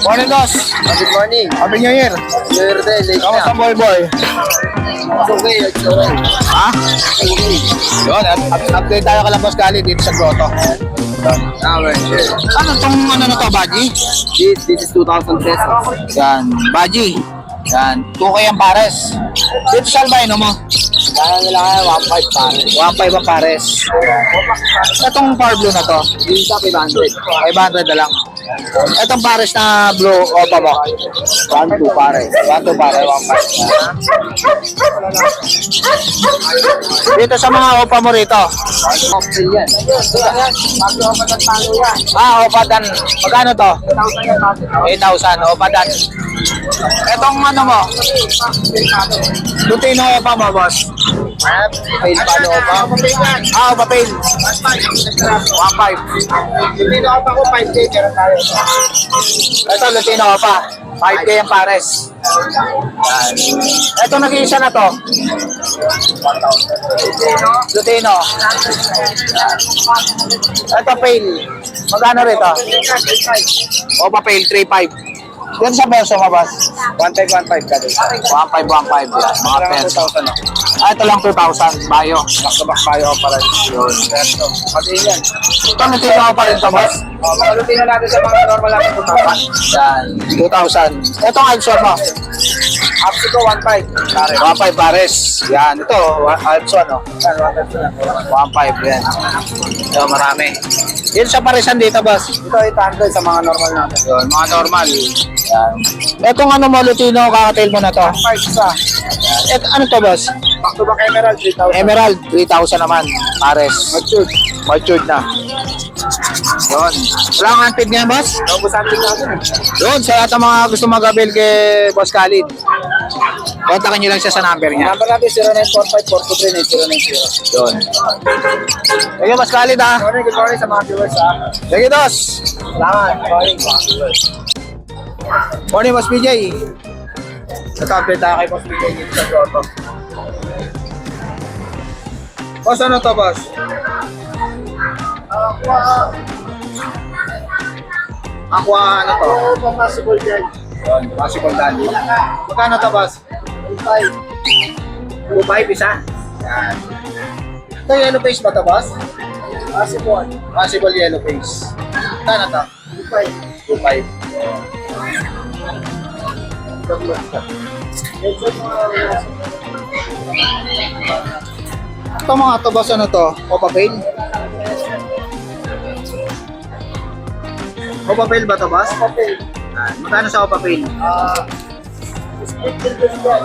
Morning, boss. Good morning. Happy New Year. New Year din, late Kamusta na. boy boy? It's okay, it's okay. Ha? Yun, update tayo kala Boss Gali dito sa Grotto. Ano tong ano na to, Baji? This is 2,000 pesos. Yan, Baji. Yan, 2K ang pares. Dito sa albino mo. Kaya nila kaya 1.5 pare. 1.5 ang pares. Itong power blue na to, Yung sa 500. 500 na lang. Itong pares na blue, opa mo. 1.2 pare. 1.2 pares, 1.5. Dito sa mga opa mo rito. Option yan. Mag-open talo yan. Opa dan. Magkano to? 8,000 yan. 8,000, opa dan. Itong ano mo? Lutino opa mo, boss. Fail palo pa. Opa pail. 1.5. Hindi na ako 5K. Meron tayo. Ito, Lutino opa. 5K ang pares. Ito, nag-iisa na to. Lutino. Ito, pail. Magkano rito? Opa pail, 3.5. Yan sa peso mo, boss? 1.5 ka din. 1.5, 1.5. Yan, mga peso. 2,000. Ito lang 2,000. Bayo. Back-to-back tayo pa rin. Yun. Pati yan. Ito, Lutino opa rin to, boss. Makalutin na natin sa mga normal natin kung tama. Yan, 2,000. Itong Alson mo? Apsico 1.5. Pare. 1.5 pares. Yan, ito, Alson, no? 1.5 yan. Ito, marami. Yun sa parisan dito, boss. Ito 800 sa mga normal natin. Yun, mga normal. Yan. Itong ano mo, Lutino, kakatail mo na to. 5 isa. Ano to, boss? Back to back Emerald 3,000. Emerald, 3,000 naman. Pares. Matured. Matured na. Yun. Wala kang antid niya, boss? Naubos ating natin. Yun, sa lahat ng mga gusto mag-avail kay Boss Khalid. Kontakin nyo lang siya sa number niya. Number natin 0945-423-9090. Yun. Thank you, Boss Khalid, ha? Good morning sa mga viewers ha. Thank you, Dos. Salamat. Morning mga viewers. Morning, Boss PJ. Nag-update tayo kay Boss PJ dito sa Grotto. Boss, ano to, boss? Aqua, ano to? Possible dyan. Yun, possible dandy. Magkano to, boss? 5. 2.5 isa? Yan. Ito, yellow face ba to, boss? Possible. Possible yellow face. Magkano to? 5. 2.5. Ito mga to, boss, ano to? Opa Pail? Opa Pail ba to, boss? Okay. Magkano sa Opa Pail? Split deal din dyan.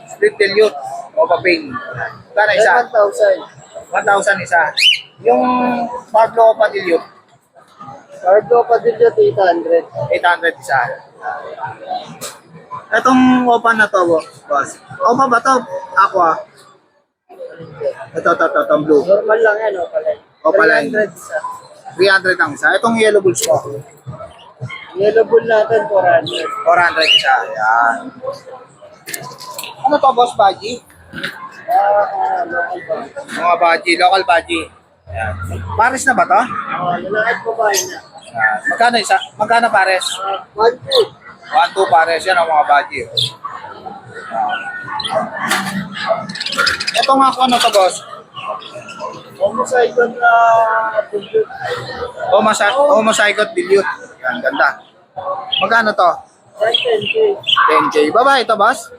Split dilute. Opa Pail. Magkano isa? 1,000. 1,000 isa. Yung Pablo Opa dilute, Cardo pa din dyan 800. 800 isa. Itong Opa na to, boss. Opa ba to? Aqua. Ito, itong blue. Normal lang yan, pala. Opa line. 300 isa. 300 ang isa. Itong yellow bulls ko. Yellow bull natin 400. 400 isa. Yan. Ano to, boss, Baji? Local ba? Mga Baji, local Baji. Yan. Pares na ba to? Lalakad po ba yun na? Yan. Magkano isa? Magkano pares? 1, 2. 1-2 pares yan ang mga Baji. Ito nga ako ano to, boss? Homocycle na bulldog. Homozygote dilute. Yan, ganda. Magkano to? 10K. 10K. Babae to, boss?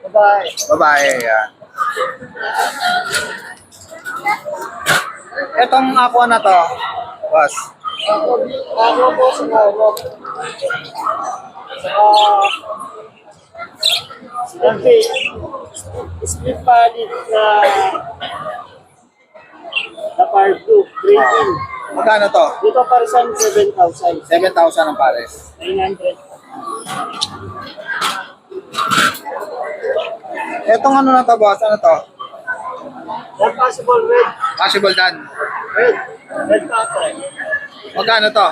Babae. Babae, yan. Etong aqua na to, boss. Ako po sa Morok. Okay. Split palit na par blue. Green. Magkano to? Dito parisan 7,000. 7,000 ang pares. 900. Etong ano na to, boss? Ano to? Not possible red. Possible dan. Red. Red pattern. Magkano to?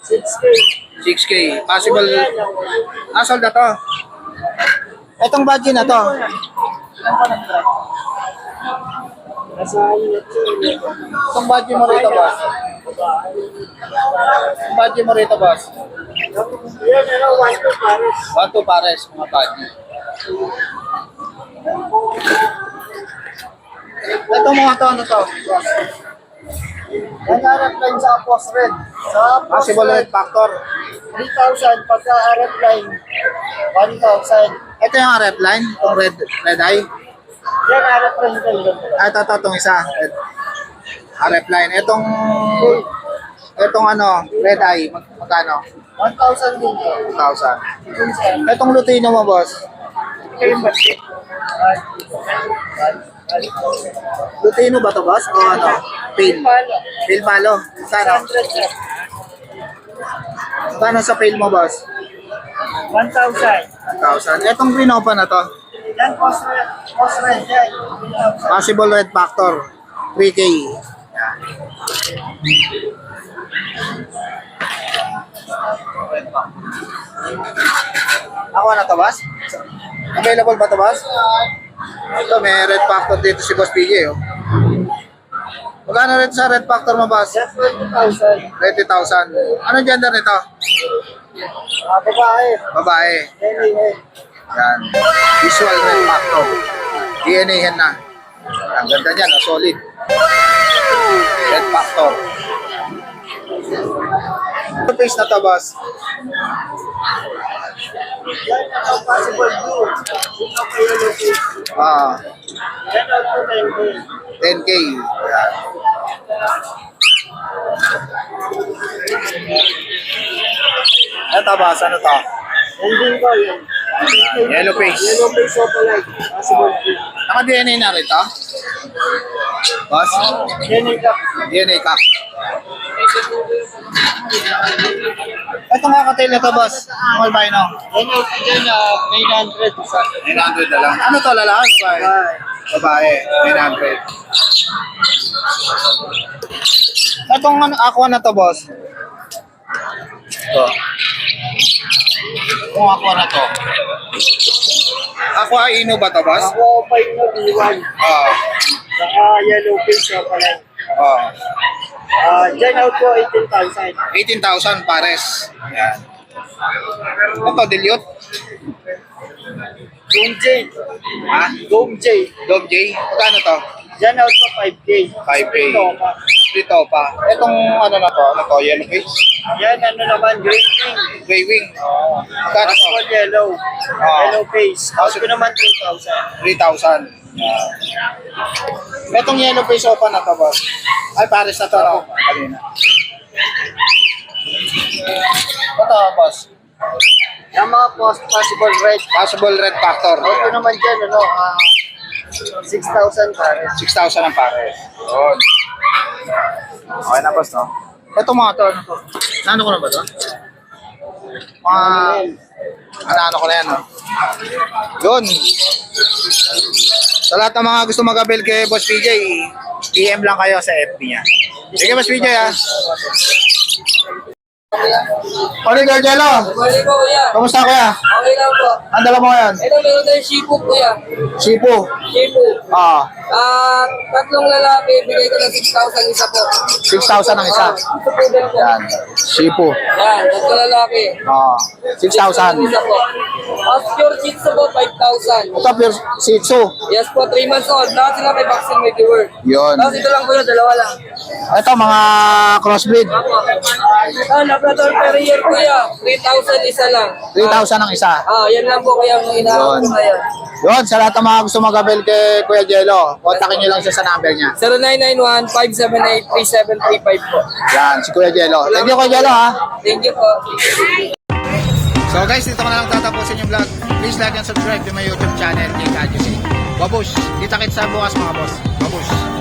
6K. 6K. Possible. Sold na to. Etong budget na to. Nasa ano na ito. Itong budget mo rito, boss. Budget mo rito, boss? Yan, 1-2 pares. 1-2 pares, mga budget. Ito mga to, ano to? Yan harap line sa post red. Sa post Possible red, red factor. 3,000. Pagka harap line, 1,000. Ito yung rep line, itong red eye. Yan harap line kayo. Itong isa. Rep line. Itong ano, red eye, magkano? 1,000 din. 1,000. Itong Lutino mo, boss. Kayo ba? Lutino ba to, boss? O ano? Pale. Pale palo. Sano? 100. Sano sa pale mo, boss? 1,000. 1,000. Itong green open na to. Yan, post red. Post red, yan. Possible red factor. 3K. Ako na to, boss? Available ba to, boss? Ito, may red factor dito si Boss PJ, oh. Magkano rin sa red factor mo, boss? Just 20,000. 20,000. Anong gender nito? Babae. Babae. Yan. Visual red factor. DNA hen na. Ang ganda niyan, oh, solid. Red factor. Ano face na to, boss? Yan ang possible blue. Ito kayo location. Yan ang po 10K. Yan. Ito, boss, ano to? Ending ko yan. Yellow face. Yellow face opalite. Possible blue. Naka-DNA na rin to? Boss? Yan ang kap. DNA ka. Ito nga ka-tail na to, boss. Ang albino. Yan ang po dyan, 900 isa. 900 na lang. Ano to, lalaki? Babae. 900. Itong ano, aqua na to, boss. Ito. Itong aqua na to. Aqua Ino ba to, boss? Ako pa yung B1. Oo. Saka yellow face opalite. Oo. Dyan out po 18,000. 18,000 pares. Yan. Ito, dilute. Dome J. Ha? Dome J. Dog J. Magkano to? Dyan out po 5K. 5K. Ito pa. Dito pa. Itong ano na to? Ano to? Yellow face? Yan ano naman, green king. Gray wing. Magkano to? Possible yellow. Yellow face. Out ko naman 3,000. 3,000. Itong yellow face open na to, boss. Ay, pares na to. No? Kanina. Ito, boss. Yung mga possible red. Possible red factor. Out ko naman dyan, 6,000 pares. 6,000 ang pares. Yun. Okay na, boss, no? Ito mga to, ano to? Nano ko na ba to? Ano ko na yan, no? Yun. Sa lahat ng mga gusto mag-avail kay Boss PJ, PM lang kayo sa FB niya. Sige, Boss PJ, ha? Oliver Jello, Mali po, kuya. kamusta kuya? Okay lang po. Ang dala mo ngayon? Ito, meron tayong Shipu, kuya. Sipo. Shipu. Ah, Tatlong lalaki, bigay ko ng 6,000 isa po. 6,000 ang isa. Ito po din po. Yan. Sipo. Yan, tatlong lalaki. Ah, 6,000. Isa po. Pure Shih Tzu po, 5,000. Ito, pure Shih Tzu. Yes po, 3 months old. Lahat sila may vaccine, may cure. Yun. Tapos ito lang kuya, dalawa lang. Ito, mga crossbreed. Apo. Labrador Terrier kuya, 3,000 isa lang. 3,000 ang isa. Yan lang po kaya ang inaabot Yun. ko ngayon. Yun, sa lahat ng mga gusto mag-avail kay Kuya Jello, kontakin nyo lang siya sa number niya. 0991-578-3735 po. Yan, si Kuya Jello. Thank you, Kuya Jello, ha? Thank you po. So guys, dito ko na lang tatapusin yung vlog. Please like and subscribe to my YouTube channel, Jake Adjusi. Babush, kita-kits sa bukas mga boss. Babush.